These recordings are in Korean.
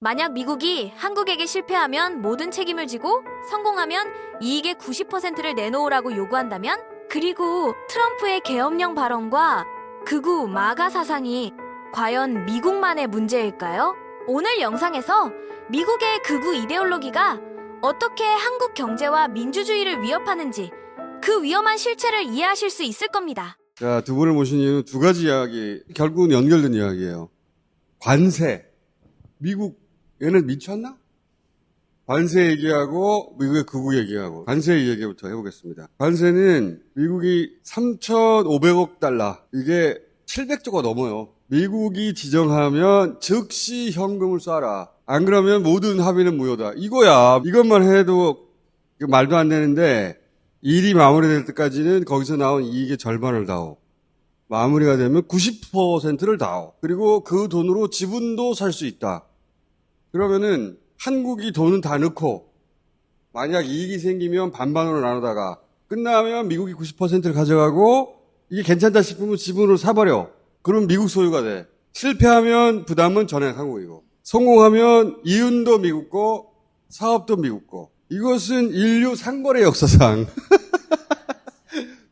만약 미국이 한국에게 실패하면 모든 책임을 지고 성공하면 이익의 90%를 내놓으라고 요구한다면? 그리고 트럼프의 계엄령 발언과 극우 마가 사상이 과연 미국만의 문제일까요? 오늘 영상에서 미국의 극우 이데올로기가 어떻게 한국 경제와 민주주의를 위협하는지 그 위험한 실체를 이해하실 수 있을 겁니다. 자, 두 분을 모신 이유는 두 가지 이야기, 결국은 연결된 이야기예요. 관세. 미국, 얘는 미쳤나? 관세 얘기하고 미국의 극우 얘기하고 관세 얘기부터 해보겠습니다. 관세는 미국이 3,500억 달러, 이게 700조가 넘어요. 미국이 지정하면 즉시 현금을 쏴라. 안 그러면 모든 합의는 무효다. 이거야. 이것만 해도 말도 안 되는데 일이 마무리될 때까지는 거기서 나온 이익의 절반을 다오. 마무리가 되면 90%를 다오. 그리고 그 돈으로 지분도 살 수 있다. 그러면은 한국이 돈은 다 넣고 만약 이익이 생기면 반반으로 나누다가 끝나면 미국이 90%를 가져가고 이게 괜찮다 싶으면 지분으로 사버려. 그럼 미국 소유가 돼. 실패하면 부담은 전액 한국이고 성공하면 이윤도 미국 거, 사업도 미국 거. 이것은 인류 상거래 역사상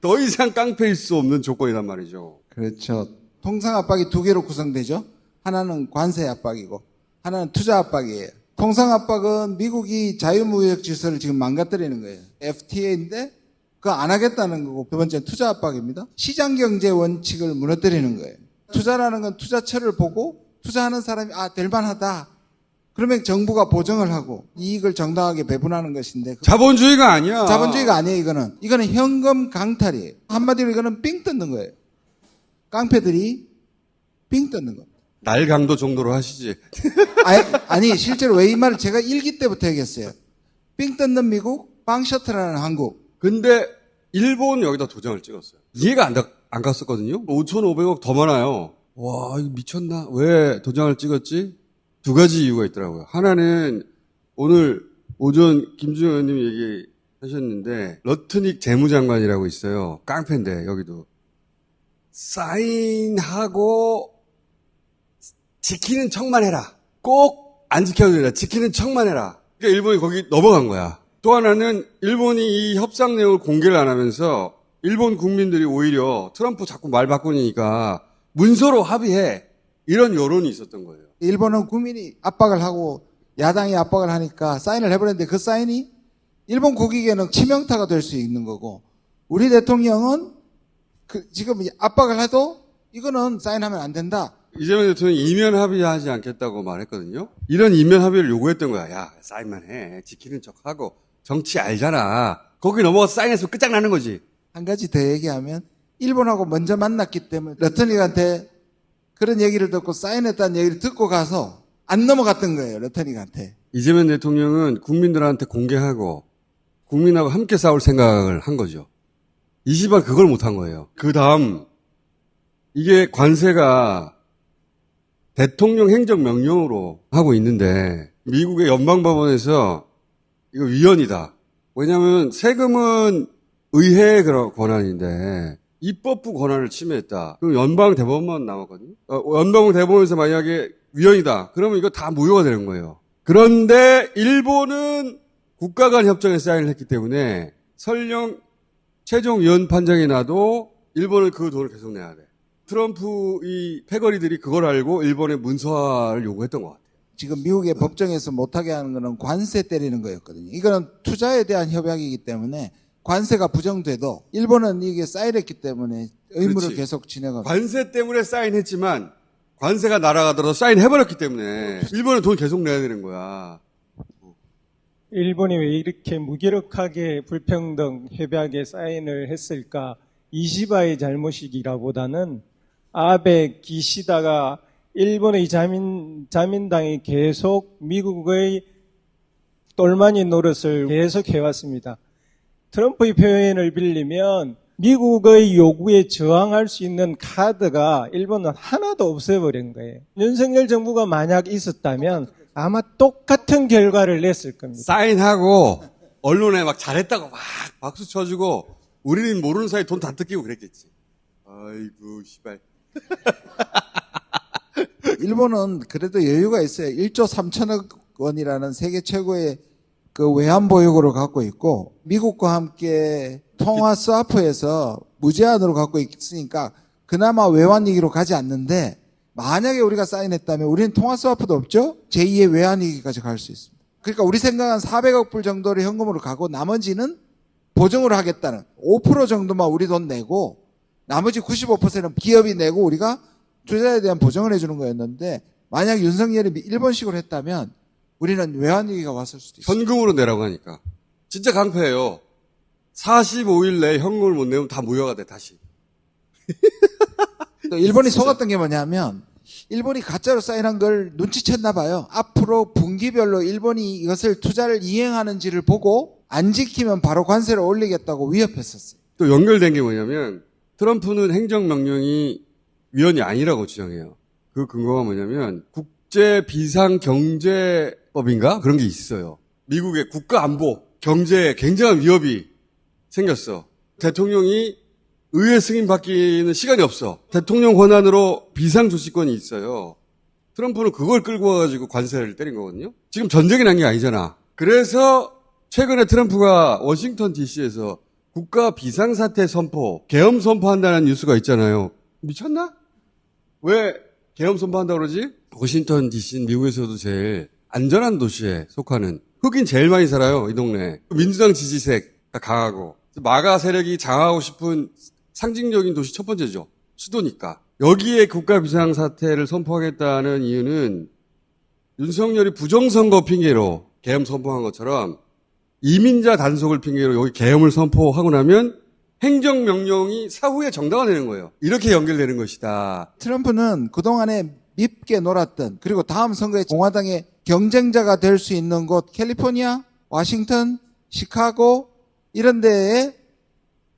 더 이상 깡패일 수 없는 조건이란 말이죠. 그렇죠. 통상 압박이 두 개로 구성되죠. 하나는 관세 압박이고 하나는 투자 압박이에요. 통상 압박은 미국이 자유무역 질서를 지금 망가뜨리는 거예요. FTA인데 그거 안 하겠다는 거고, 두 번째는 투자 압박입니다. 시장경제 원칙을 무너뜨리는 거예요. 투자라는 건 투자처를 보고 투자하는 사람이 될만하다. 그러면 정부가 보정을 하고 이익을 정당하게 배분하는 것인데 자본주의가 아니야. 자본주의가 아니에요. 이거는 현금 강탈이에요. 한마디로 이거는 삥 뜯는 거예요. 깡패들이 삥 뜯는 겁니다. 날 강도 정도로 하시지. 아니 실제로 왜 이 말을 제가 1기 때부터 얘기했어요. 삥 뜯는 미국, 빵 셔틀하는 한국. 근데 일본 여기다 도장을 찍었어요. 이해가 안 갔었거든요. 5,500억 더 많아요. 와, 이거 미쳤나? 왜 도장을 찍었지? 두 가지 이유가 있더라고요. 하나는 오늘 오전 김준호 의원님이 얘기하셨는데 러트닉 재무장관이라고 있어요. 깡패인데 여기도. 사인하고 지키는 척만 해라. 꼭 안 지켜도 된다. 지키는 척만 해라. 그러니까 일본이 거기 넘어간 거야. 또 하나는 일본이 이 협상 내용을 공개를 안 하면서 일본 국민들이 오히려 트럼프 자꾸 말 바꾸니까 문서로 합의해. 이런 여론이 있었던 거예요. 일본은 국민이 압박을 하고 야당이 압박을 하니까 사인을 해버렸는데 그 사인이 일본 국익에는 치명타가 될 수 있는 거고, 우리 대통령은 지금 압박을 해도 이거는 사인하면 안 된다. 이재명 대통령이 이면 합의하지 않겠다고 말했거든요. 이런 이면 합의를 요구했던 거야. 야, 사인만 해. 지키는 척하고. 정치 알잖아. 거기 넘어가서 사인해서 끝장나는 거지. 한 가지 더 얘기하면 일본하고 먼저 만났기 때문에 러트닉한테 그런 얘기를 듣고 사인했다는 얘기를 듣고 가서 안 넘어갔던 거예요. 러트닉한테. 이재명 대통령은 국민들한테 공개하고 국민하고 함께 싸울 생각을 한 거죠. 이 시발 그걸 못한 거예요. 그 다음 이게 관세가 대통령 행정명령으로 하고 있는데 미국의 연방법원에서 이거 위헌이다. 왜냐하면 세금은 의회의 그런 권한인데 입법부 권한을 침해했다. 그럼 연방대법원만 남았거든요. 연방대법원에서 만약에 위헌이다. 그러면 이거 다 무효가 되는 거예요. 그런데 일본은 국가 간 협정에 사인을 했기 때문에 설령 최종 위헌 판정이 나도 일본은 그 돈을 계속 내야 돼. 트럼프 이 패거리들이 그걸 알고 일본의 문서화를 요구했던 것 같아요. 지금 미국의 법정에서 못하게 하는 거는 관세 때리는 거였거든요. 이거는 투자에 대한 협약이기 때문에 관세가 부정돼도 일본은 이게 사인했기 때문에 의무를 그렇지. 계속 진행합니다. 관세 때문에 사인했지만 관세가 날아가더라도 사인해버렸기 때문에 일본은 돈 계속 내야 되는 거야. 일본이 왜 이렇게 무기력하게 불평등 협약에 사인을 했을까? 이시바의 잘못이기라보다는 아베 기시다가 일본의 자민당이 계속 미국의 똘마니 노릇을 계속 해왔습니다. 트럼프의 표현을 빌리면 미국의 요구에 저항할 수 있는 카드가 일본은 하나도 없애버린 거예요. 윤석열 정부가 만약 있었다면 아마 똑같은 결과를 냈을 겁니다. 사인하고 언론에 막 잘했다고 막 박수 쳐주고 우리는 모르는 사이 돈 다 뜯기고 그랬겠지. 아이고 씨발. 일본은 그래도 여유가 있어요. 1조 3천억 원이라는 세계 최고의 그 외환 보유고를 갖고 있고 미국과 함께 통화 스와프에서 무제한으로 갖고 있으니까 그나마 외환 위기로 가지 않는데 만약에 우리가 사인했다면 우리는 통화 스와프도 없죠. 제2의 외환 위기까지 갈 수 있습니다. 그러니까 우리 생각은 400억 불 정도를 현금으로 가고 나머지는 보증으로 하겠다는 5% 정도만 우리 돈 내고 나머지 95%는 기업이 내고 우리가 투자에 대한 보증을 해주는 거였는데 만약 윤석열이 일본식으로 했다면 우리는 외환위기가 왔을 수도 있어요. 현금으로 내라고 하니까. 진짜 강패예요. 45일 내에 현금을 못 내면 다 무효가 돼, 다시. 또 일본이 속았던 게 뭐냐면 일본이 가짜로 사인한 걸 눈치챘나 봐요. 앞으로 분기별로 일본이 이것을 투자를 이행하는지를 보고 안 지키면 바로 관세를 올리겠다고 위협했었어요. 또 연결된 게 뭐냐면 트럼프는 행정명령이 위헌이 아니라고 주장해요. 그 근거가 뭐냐면 국제비상경제법인가? 그런 게 있어요. 미국의 국가안보, 경제에 굉장한 위협이 생겼어. 대통령이 의회 승인 받기는 시간이 없어. 대통령 권한으로 비상조치권이 있어요. 트럼프는 그걸 끌고 와가지고 관세를 때린 거거든요. 지금 전쟁이 난 게 아니잖아. 그래서 최근에 트럼프가 워싱턴 DC에서 국가 비상사태 선포, 계엄 선포한다는 뉴스가 있잖아요. 미쳤나? 왜 계엄 선포한다고 그러지? 워싱턴 DC는 미국에서도 제일 안전한 도시에 속하는 흑인 제일 많이 살아요, 이 동네. 민주당 지지세가 강하고 마가 세력이 장악하고 싶은 상징적인 도시 첫 번째죠. 수도니까. 여기에 국가 비상사태를 선포하겠다는 이유는 윤석열이 부정선거 핑계로 계엄 선포한 것처럼 이민자 단속을 핑계로 여기 계엄을 선포하고 나면 행정명령이 사후에 정당화되는 거예요. 이렇게 연결되는 것이다. 트럼프는 그동안에 밉게 놀았던 그리고 다음 선거에 공화당의 경쟁자가 될 수 있는 곳 캘리포니아, 워싱턴, 시카고 이런 데에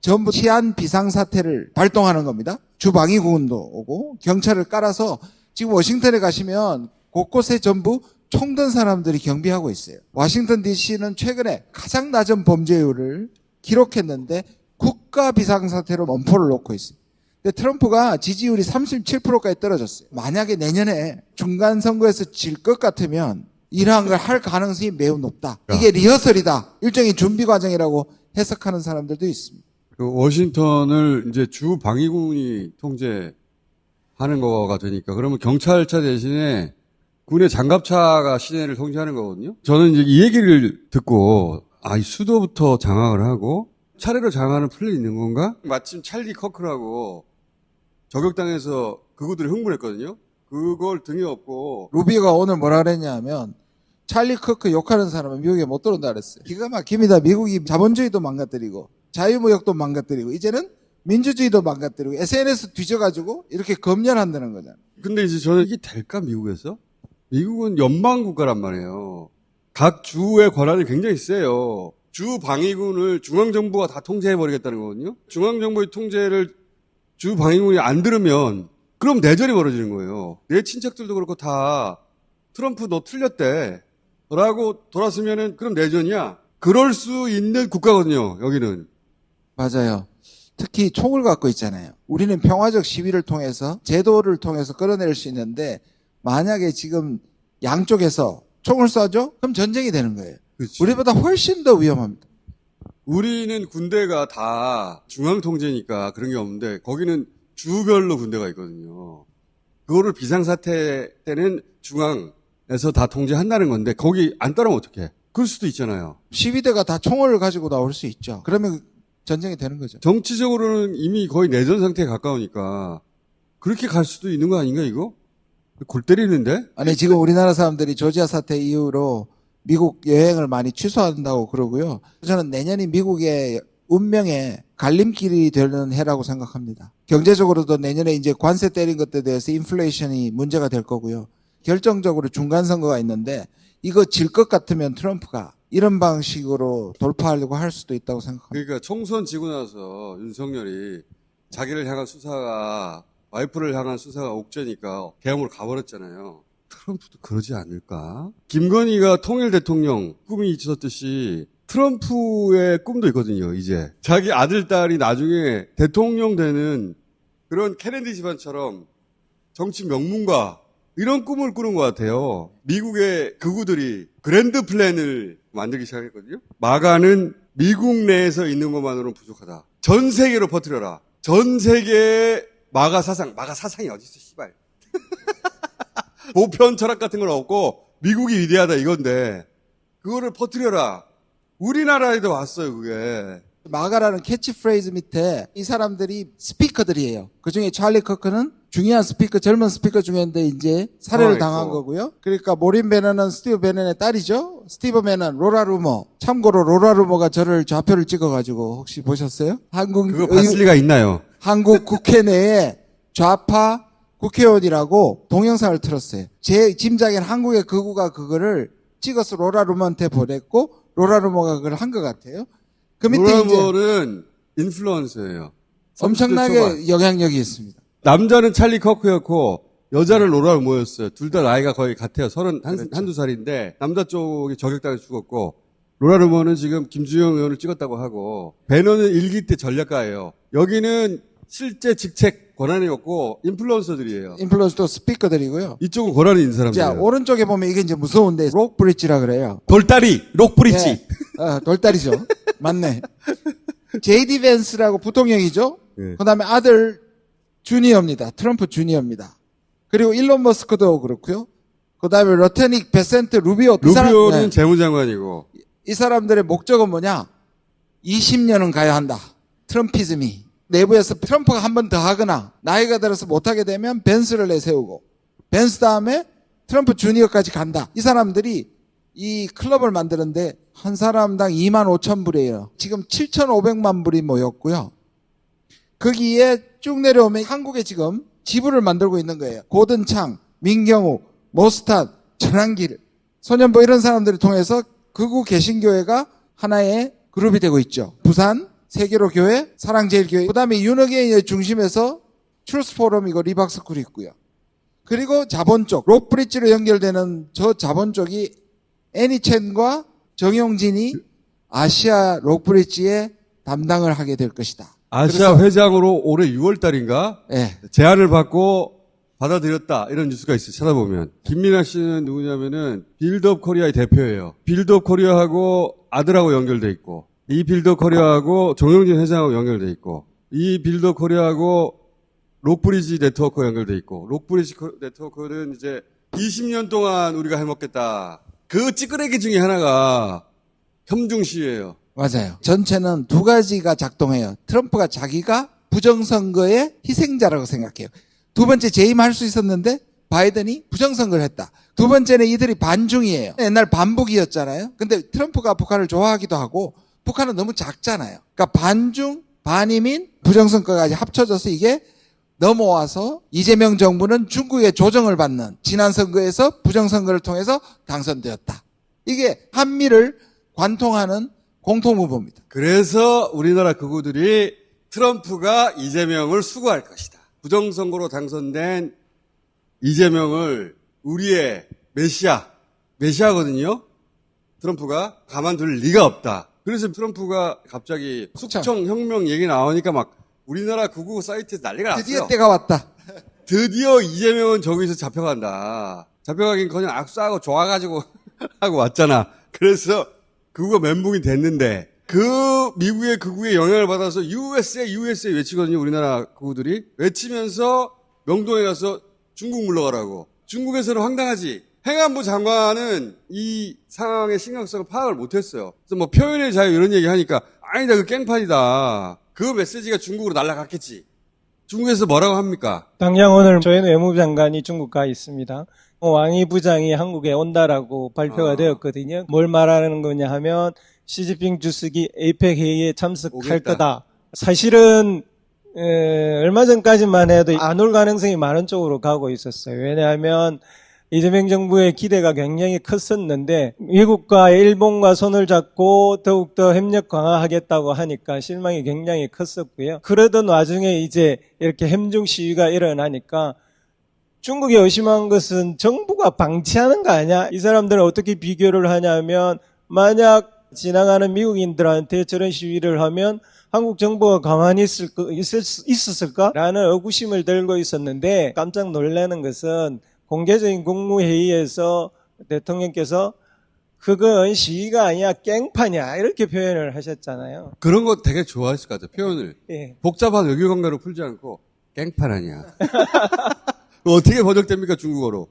전부 치안 비상사태를 발동하는 겁니다. 주방위군도 오고 경찰을 깔아서 지금 워싱턴에 가시면 곳곳에 전부 총든 사람들이 경비하고 있어요. 워싱턴 DC는 최근에 가장 낮은 범죄율을 기록했는데 국가 비상사태로 엄포를 놓고 있어요. 근데 트럼프가 지지율이 37%까지 떨어졌어요. 만약에 내년에 중간선거에서 질 것 같으면 이러한 걸 할 가능성이 매우 높다. 이게 리허설이다. 일종의 준비 과정이라고 해석하는 사람들도 있습니다. 그 워싱턴을 이제 주 방위군이 통제하는 거가 되니까 그러면 경찰차 대신에 군의 장갑차가 시내를 통제하는 거거든요. 저는 이제 이 얘기를 듣고 이 수도부터 장악을 하고 차례로 장악하는 플랜이 있는 건가? 마침 찰리 커크라고 저격당해서 그구들이 흥분했거든요. 그걸 등에 업고 루비가 오늘 뭐라 그랬냐면 찰리 커크 욕하는 사람은 미국에 못 들어온다 그랬어요. 기가 막힙니다. 미국이 자본주의도 망가뜨리고 자유무역도 망가뜨리고 이제는 민주주의도 망가뜨리고 SNS 뒤져가지고 이렇게 검열한다는 거잖아요. 근데 이제 저는 이게 될까 미국에서? 미국은 연방국가란 말이에요. 각 주의 권한이 굉장히 세요. 주 방위군을 중앙정부가 다 통제해버리겠다는 거거든요. 중앙정부의 통제를 주 방위군이 안 들으면 그럼 내전이 벌어지는 거예요. 내 친척들도 그렇고 다 트럼프 너 틀렸대 라고 돌았으면은 그럼 내전이야. 그럴 수 있는 국가거든요. 여기는. 맞아요. 특히 총을 갖고 있잖아요. 우리는 평화적 시위를 통해서 제도를 통해서 끌어낼 수 있는데 만약에 지금 양쪽에서 총을 쏴줘? 그럼 전쟁이 되는 거예요. 그치. 우리보다 훨씬 더 위험합니다. 우리는 군대가 다 중앙 통제니까 그런 게 없는데 거기는 주별로 군대가 있거든요. 그거를 비상사태 때는 중앙에서 다 통제한다는 건데 거기 안 따르면 어떡해? 그럴 수도 있잖아요. 시위대가 다 총을 가지고 나올 수 있죠. 그러면 전쟁이 되는 거죠. 정치적으로는 이미 거의 내전 상태에 가까우니까 그렇게 갈 수도 있는 거 아닌가 이거? 골 때리는데? 아니 지금 우리나라 사람들이 조지아 사태 이후로 미국 여행을 많이 취소한다고 그러고요. 저는 내년이 미국의 운명의 갈림길이 되는 해라고 생각합니다. 경제적으로도 내년에 이제 관세 때린 것에 대해서 인플레이션이 문제가 될 거고요. 결정적으로 중간선거가 있는데 이거 질 것 같으면 트럼프가 이런 방식으로 돌파하려고 할 수도 있다고 생각합니다. 그러니까 총선 지고 나서 윤석열이 자기를 향한 수사가 와이프를 향한 수사가 옥죄니까 계엄으로 가버렸잖아요. 트럼프도 그러지 않을까? 김건희가 통일 대통령 꿈이 있었듯이 트럼프의 꿈도 있거든요, 이제. 자기 아들, 딸이 나중에 대통령 되는 그런 케네디 집안처럼 정치 명문가 이런 꿈을 꾸는 것 같아요. 미국의 극우들이 그랜드 플랜을 만들기 시작했거든요. 마가는 미국 내에서 있는 것만으로는 부족하다. 전 세계로 퍼뜨려라. 전 세계에 마가 사상이 어디 있어, 씨발. 보편 철학 같은 건 없고 미국이 위대하다 이건데 그거를 퍼뜨려라. 우리나라에도 왔어요, 그게. 마가라는 캐치프레이즈 밑에 이 사람들이 스피커들이에요. 그중에 찰리 커크는 중요한 스피커, 젊은 스피커 중에인데 이제 살해를 당한 거고요. 그러니까 모린 베넌은 스티브 베넌의 딸이죠. 스티브 베넌, 로라 루머. 참고로 로라 루머가 저를 좌표를 찍어가지고 혹시 보셨어요? 그거 봤을 리가 있나요? 한국 국회 내에 좌파 국회의원이라고 동영상을 틀었어요. 제 짐작엔 한국의 극우가 그거를 찍어서 로라 루머한테 보냈고 로라 루머가 그걸 한 것 같아요. 그 밑에 로라 이제 루머는 인플루언서예요. 30대 초반. 엄청나게 영향력이 있습니다. 남자는 찰리 커크였고 여자는 로라 루머였어요. 둘 다 나이가 거의 같아요. 그렇죠. 한두 살인데 남자 쪽이 저격당해 죽었고 로라 루머는 지금 김주영 의원을 찍었다고 하고 배너는 일기 때 전략가예요. 여기는 실제 직책 권한이 없고 인플루언서들이에요. 인플루언서도 스피커들이고요. 이쪽은 권한이 있는 자, 사람들이에요. 오른쪽에 보면 이게 이제 무서운데 록 브릿지라 그래요. 돌다리, 록브릿지. 예, 돌다리죠. 맞네. 제이디 벤스라고 부통령이죠. 예. 그다음에 아들 주니어입니다. 트럼프 주니어입니다. 그리고 일론 머스크도 그렇고요. 그다음에 러테닉 베센트 루비오. 루비오는 재무장관이고 이 사람들의 목적은 뭐냐? 20년은 가야 한다. 트럼피즘이. 내부에서 트럼프가 한 번 더 하거나 나이가 들어서 못하게 되면 벤스를 내세우고 벤스 다음에 트럼프 주니어까지 간다. 이 사람들이 이 클럽을 만드는데 한 사람당 2만 5천 불이에요. 지금 7,500만 불이 모였고요. 거기에 쭉 내려오면 한국에 지금 지부를 만들고 있는 거예요. 고든창, 민경우, 모스탄, 전한길, 소년보 이런 사람들을 통해서 극우 개신교회가 하나의 그룹이 되고 있죠. 부산 세계로 교회, 사랑제일교회, 그 다음에 윤호계의 중심에서 트루스포럼이고 리박스쿨이 있고요. 그리고 자본 쪽, 록브릿지로 연결되는 저 자본 쪽이 애니첸과 정용진이 아시아 록브릿지에 담당을 하게 될 것이다. 아시아 그래서- 회장으로 올해 6월 달인가 예. 제안을 받고 받아들였다 이런 뉴스가 있어요. 찾아보면 김민아 씨는 누구냐면은 빌드업 코리아의 대표예요. 빌드업 코리아하고 아들하고 연결돼 있고 이 빌드업 코리아하고 정영진 회장하고 연결돼 있고 이 빌드업 코리아하고 록브리지 네트워크 연결돼 있고 록브리지 네트워크는 이제 20년 동안 우리가 해먹겠다. 그 찌끄레기 중에 하나가 협중 시위예요. 맞아요. 전체는 두 가지가 작동해요. 트럼프가 자기가 부정선거의 희생자라고 생각해요. 두 번째 재임할 수 있었는데 바이든이 부정선거를 했다. 두 번째는 이들이 반중이에요. 옛날 반북이었잖아요. 근데 트럼프가 북한을 좋아하기도 하고 북한은 너무 작잖아요. 그러니까 반중, 반이민, 부정선거까지 합쳐져서 이게 넘어와서 이재명 정부는 중국의 조정을 받는 지난 선거에서 부정선거를 통해서 당선되었다. 이게 한미를 관통하는 공통무보입니다. 그래서 우리나라 극우들이 트럼프가 이재명을 수거할 것이다. 부정선거로 당선된 이재명을 우리의 메시아거든요. 트럼프가 가만둘 리가 없다. 그래서 트럼프가 갑자기 숙청혁명 얘기 나오니까 막 우리나라 극우 사이트에서 난리가 났어요. 드디어 때가 왔다. 드디어 이재명은 저기서 잡혀간다. 잡혀가긴커녕 악수하고 좋아가지고 하고 왔잖아. 그래서 극우가 멘붕이 됐는데 그 미국의 극우의 영향을 받아서 USA 외치거든요. 우리나라 극우들이 외치면서 명동에 가서 중국 물러가라고. 중국에서는 황당하지. 행안부 장관은 이 상황의 심각성을 파악을 못했어요. 그래서 뭐 표현의 자유 이런 얘기 하니까 아니다 그 깽판이다. 그 메시지가 중국으로 날아갔겠지. 중국에서 뭐라고 합니까? 당장 오늘 조현 외무부 장관이 중국 가 있습니다. 왕이 부장이 한국에 온다라고 발표가 되었거든요. 뭘 말하는 거냐 하면 시진핑 주석이 에이펙 회의에 참석할 오겠다. 거다. 사실은 얼마 전까지만 해도 안 올 가능성이 많은 쪽으로 가고 있었어요. 왜냐하면 이재명 정부의 기대가 굉장히 컸었는데 미국과 일본과 손을 잡고 더욱더 협력 강화하겠다고 하니까 실망이 굉장히 컸었고요. 그러던 와중에 이제 이렇게 협중 시위가 일어나니까 중국이 의심한 것은 정부가 방치하는 거 아니야? 이 사람들은 어떻게 비교를 하냐면 만약 지나가는 미국인들한테 저런 시위를 하면 한국 정부가 가만히 있었을까? 라는 의구심을 들고 있었는데 깜짝 놀라는 것은 공개적인 국무회의에서 대통령께서 그건 시위가 아니야 깽판이야 이렇게 표현을 하셨잖아요. 그런 거 되게 좋아했을 것 같아요. 표현을. 예. 복잡한 외교 관계로 풀지 않고 깽판 아니야. 어떻게 번역됩니까 중국어로?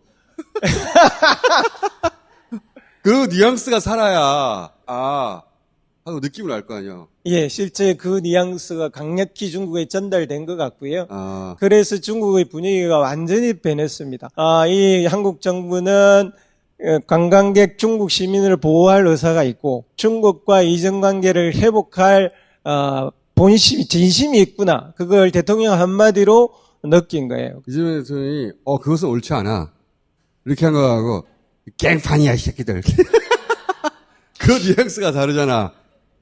그 뉘앙스가 살아야 하고 느낌을 알 거 아니야. 예, 실제 그 뉘앙스가 강력히 중국에 전달된 것 같고요. 아, 그래서 중국의 분위기가 완전히 변했습니다. 이 한국 정부는 관광객 중국 시민을 보호할 의사가 있고 중국과 이전관계를 회복할 본심이 진심이 있구나. 그걸 대통령 한마디로 느낀 거예요. 이재명 대통령이 그것은 옳지 않아. 이렇게 한 거하고 깽판이야 이 새끼들. 그 뉘앙스가 다르잖아.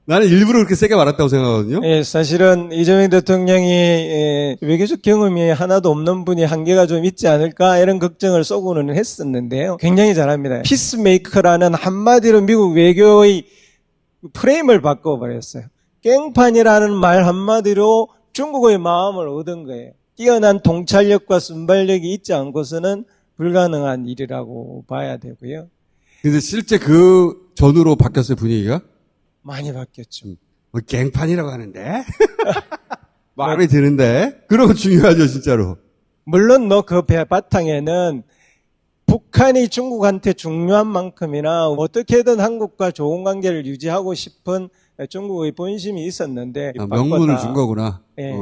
나는 일부러 그렇게 세게 말했다고 생각하거든요. 예, 사실은 이재명 대통령이 외교적 경험이 하나도 없는 분이 한계가 좀 있지 않을까 이런 걱정을 쏘고는 했었는데요. 굉장히 잘합니다. 피스메이커라는 한마디로 미국 외교의 프레임을 바꿔버렸어요. 깽판이라는 말 한마디로 중국의 마음을 얻은 거예요. 뛰어난 통찰력과 순발력이 있지 않고서는 불가능한 일이라고 봐야 되고요. 근데 실제 그 전후로 바뀌었어요 분위기가? 많이 바뀌었죠. 뭐 갱판이라고 하는데? 마음에 드는데? 그런 거 중요하죠, 진짜로. 물론 그 바탕에는 북한이 중국한테 중요한 만큼이나 어떻게든 한국과 좋은 관계를 유지하고 싶은 중국의 본심이 있었는데 명분을 바꿨다. 준 거구나. 예.